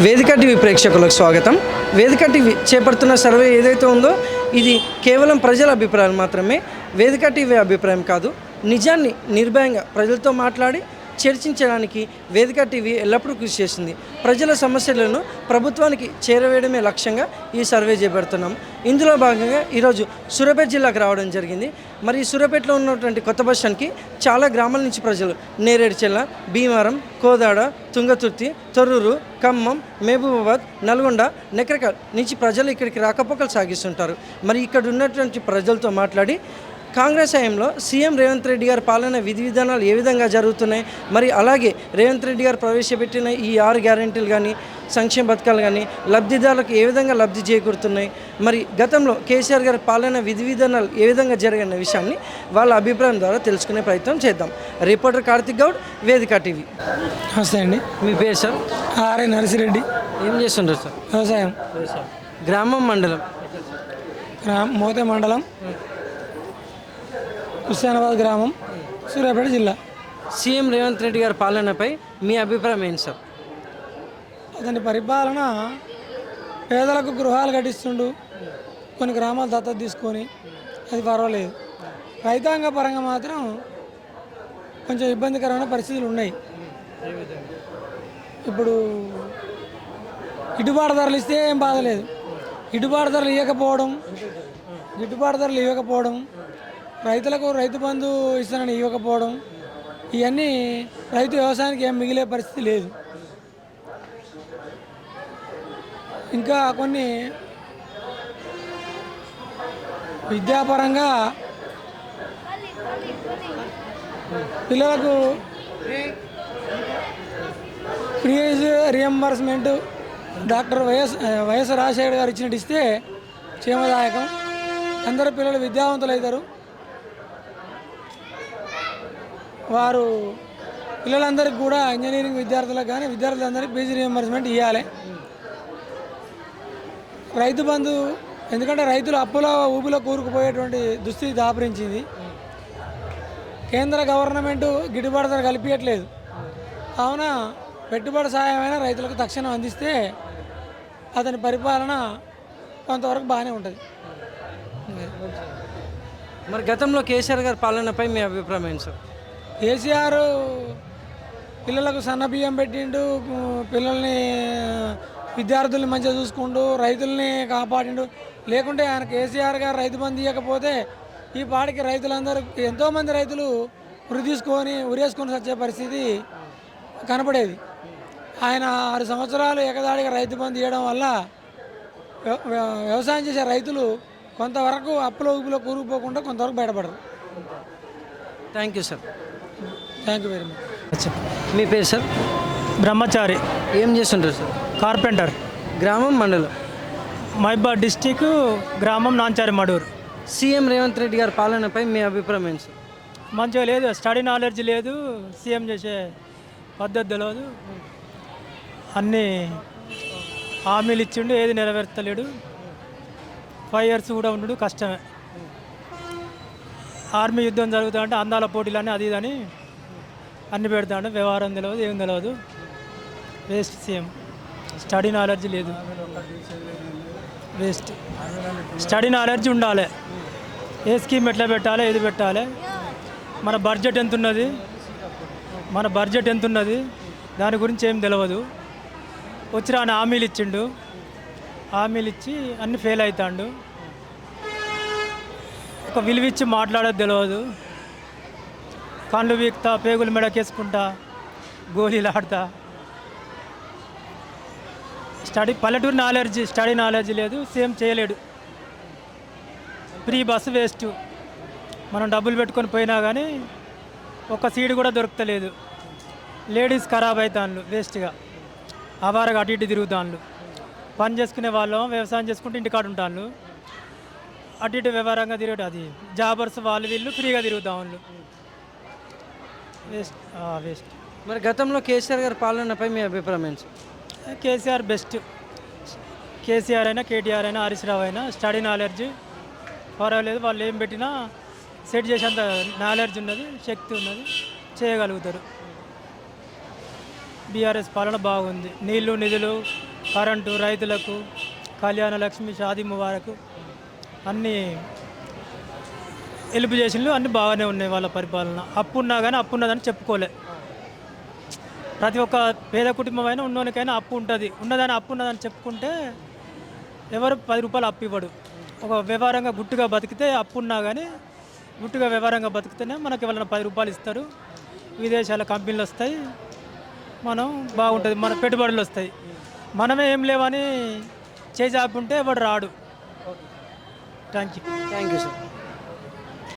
వేదిక టీవీ ప్రేక్షకులకు స్వాగతం. వేదిక టీవీ చేపడుతున్న సర్వే ఏదైతే ఉందో ఇది కేవలం ప్రజల అభిప్రాయాలు మాత్రమే. వేదిక టీవీ అభిప్రాయం కాదు. నిజాన్ని నిర్భయంగా ప్రజలతో మాట్లాడి చర్చించడానికి వేదిక టీవీ ఎల్లప్పుడూ కృషి చేస్తుంది. ప్రజల సమస్యలను ప్రభుత్వానికి చేరవేయడమే లక్ష్యంగా ఈ సర్వే చేపడుతున్నాం. ఇందులో భాగంగా ఈరోజు సూర్యాపేట జిల్లాకు రావడం జరిగింది. మరి ఈ సూర్యాపేటలో ఉన్నటువంటి కొత్త బస్ స్టాండ్కి చాలా గ్రామాల నుంచి ప్రజలు నేరేడుచెల్ల, భీమారం, కోదాడ, తుంగతుర్తి, తొర్రూరు, ఖమ్మం, మహబూబాబాద్, నల్గొండ, నెక్రకల్ నుంచి ప్రజలు ఇక్కడికి రాకపోకలు సాగిస్తుంటారు. మరి ఇక్కడ ఉన్నటువంటి ప్రజలతో మాట్లాడి కాంగ్రెస్ హయాంలో సీఎం రేవంత్ రెడ్డి గారి పాలన విధి విధానాలు ఏ విధంగా జరుగుతున్నాయి, మరి అలాగే రేవంత్ రెడ్డి గారు ప్రవేశపెట్టిన ఈ 6 గ్యారెంటీలు కానీ సంక్షేమ పథకాలు కానీ లబ్ధిదారులకు ఏ విధంగా లబ్ధి చేకూరుతున్నాయి, మరి గతంలో కేసీఆర్ గారి పాలన విధి విధానాలు ఏ విధంగా జరిగిన విషయాన్ని వాళ్ళ అభిప్రాయం ద్వారా తెలుసుకునే ప్రయత్నం చేద్దాం. రిపోర్టర్ కార్తిక్ గౌడ్, వేదిక టీవీ. నమస్తే అండి. మీ పేరు సార్? ఆర్ఏ నర్సిరెడ్డి. ఏం చేస్తుంటారు సార్? వ్యవసాయం. గ్రామం, మండలం? మోతే మండలం, హుస్సేనాబాద్ గ్రామం, సూర్యాపేట జిల్లా. సీఎం రేవంత్ రెడ్డి గారి పాలనపై మీ అభిప్రాయం ఏంటి సార్? అతని పరిపాలన పేదలకు గృహాలు కట్టిస్తుండు, కొన్ని గ్రామాలు దత్తత తీసుకొని, అది పర్వాలేదు. రైతాంగ పరంగా మాత్రం కొంచెం ఇబ్బందికరమైన పరిస్థితులు ఉన్నాయి. ఇప్పుడు గిట్టుబాటు ధరలు ఇస్తే ఏం బాధలేదు, గిట్టుబాటు ధరలు ఇవ్వకపోవడం, రైతులకు రైతు బంధు ఇస్తానని ఇవ్వకపోవడం, ఇవన్నీ రైతు వ్యవసాయానికి ఏం మిగిలే పరిస్థితి లేదు. ఇంకా కొన్ని విద్యాపరంగా పిల్లలకు fee reimbursement doctor YS Rajasekhar గారు ఇచ్చినట్టు ఇస్తే క్షేమదాయకం. అందరు పిల్లలు విద్యావంతులు అవుతారు. వారు పిల్లలందరికీ కూడా ఇంజనీరింగ్ విద్యార్థులకు కానీ విద్యార్థులందరికీ ఫీజు రియంబర్స్మెంట్ ఇవ్వాలి. రైతు బంధు, ఎందుకంటే రైతులు అప్పుల ఊపిలో కూరుకుపోయేటువంటి దుస్థితి దాపరించింది. కేంద్ర గవర్నమెంట్ గిట్టుబాటు ధర కల్పించట్లేదు. కావున పెట్టుబడి సాయమైన రైతులకు తక్షణం అందిస్తే అతని పరిపాలన కొంతవరకు బాగానే ఉంటుంది. మరి గతంలో కేసీఆర్ గారి పాలనపై మీ అభిప్రాయం ఏంటి సార్? కేసీఆర్ పిల్లలకు సన్న బియ్యం పెట్టిండు, పిల్లల్ని విద్యార్థుల్ని మంచిగా చూసుకుంటూ రైతుల్ని కాపాడిండు. లేకుంటే ఆయన కేసీఆర్ గారు రైతు బంధు ఇవ్వకపోతే ఈ పాటికి రైతులందరూ, ఎంతోమంది రైతులు ఉరేసుకొని వచ్చే పరిస్థితి కనపడేది. ఆయన 6 సంవత్సరాలు ఏకదాడిగా రైతు బంధు ఇవ్వడం వల్ల వ్యవసాయం చేసే రైతులు కొంతవరకు అప్పుల ఊపిలో కూరుకుపోకుండా కొంతవరకు బయటపడరు. Thank you sir. Thank you very much. మీ పేరు సార్? బ్రహ్మచారి. ఏం చేస్తుంటారు సార్? కార్పెంటర్. గ్రామం, మండలం? మహబూబాబాద్ డిస్టిక్, గ్రామం నాంచారి మడూరు. సీఎం రేవంత్ రెడ్డి గారి పాలనపై మీ అభిప్రాయం ఏంటి సార్? మంచిగా లేదు, స్టడీ నాలెడ్జ్ లేదు, సీఎం చేసే పద్ధతి తెలియదు, అన్నీ హామీలు ఇచ్చిండు, ఏది నెరవేర్తలేడు. 5 years కూడా ఉండడు, కష్టమే. ఆర్మీ యుద్ధం జరుగుతా అంటే అందాల పోటీలని అది ఇదని అన్ని పెడతాడు, వ్యవహారం తెలియదు, ఏం తెలియదు. Waste CM. స్టడీ నాలెడ్జ్ లేదు, వేస్ట్. స్టడీ నాలెడ్జ్ ఉండాలి, ఏ స్కీమ్ ఎట్లా పెట్టాలి, ఏది పెట్టాలి, మన బడ్జెట్ ఎంత ఉన్నది దాని గురించి ఏం తెలియదు. వచ్చి రాని హామీలు ఇచ్చిండు, హామీలు ఇచ్చి అన్ని ఫెయిల్ అవుతాడు. ఒక విలువిచ్చి మాట్లాడేది తెలియదు. కళ్ళు వీక్తా, పేగులు మెడకేసుకుంటా, గోళీలు ఆడతా. పల్లెటూరు స్టడీ నాలెడ్జ్ లేదు, సేమ్ చేయలేడు. ఫ్రీ బస్సు వేస్ట్, మనం డబ్బులు పెట్టుకొని పోయినా కానీ ఒక సీటు కూడా దొరుకుతలేదు. లేడీస్ ఖరాబ్ అవుతాను వేస్ట్గా, అవారగా అటు ఇటు తిరుగుతాను. పని చేసుకునే వాళ్ళం వ్యవసాయం చేసుకుంటూ ఇంటికాడ ఉంటాను, అటు ఇటు వ్యవహారంగా తిరగటం. అది జాబర్స్ వాళ్ళు వీళ్ళు ఫ్రీగా తిరుగుతాం వాళ్ళు, వేస్ట్. మరి గతంలో కేసీఆర్ గారి పాలనపై మీ అభిప్రాయం ఏంటి? కేసీఆర్ బెస్ట్. కేసీఆర్ అయినా, కేటీఆర్ అయినా, హరీష్ రావు అయినా స్టడీ నాలెడ్జ్ పర్వాలేదు. వాళ్ళు ఏం పెట్టినా సెట్ చేసేంత నాలెడ్జ్ ఉన్నది, శక్తి ఉన్నది, చేయగలుగుతారు. బీఆర్ఎస్ పాలన బాగుంది. నీళ్లు నిధులు కరెంటు, రైతులకు, కళ్యాణ లక్ష్మి, షాదీ ముబారకు అన్నీ హెల్ప్ చేసిండ్రు. అన్నీ బాగానే ఉన్నాయి వాళ్ళ పరిపాలన. అప్పు ఉన్నా కానీ అప్పు ఉన్నదని చెప్పుకోలే. ప్రతి ఒక్క పేద కుటుంబం అయినా ఉన్నోనికైనా అప్పు ఉంటుంది. ఉన్నదని అప్పు ఉన్నదని చెప్పుకుంటే ఎవరు 10 రూపాయలు అప్పు ఇవ్వడు. ఒక వ్యవహారంగా గుట్టుగా బతికితే అప్పు ఉన్నా కానీ గుట్టుగా వ్యవహారంగా బతికితేనే మనకి ఎవరైనా 10 రూపాయలు ఇస్తారు. విదేశాల కంపెనీలు వస్తాయి, మనం బాగుంటుంది, మన పెట్టుబడులు వస్తాయి. మనమే ఏం లేవని చేజాపుంటే వాడు రాడు. Thank you. Thank you sir.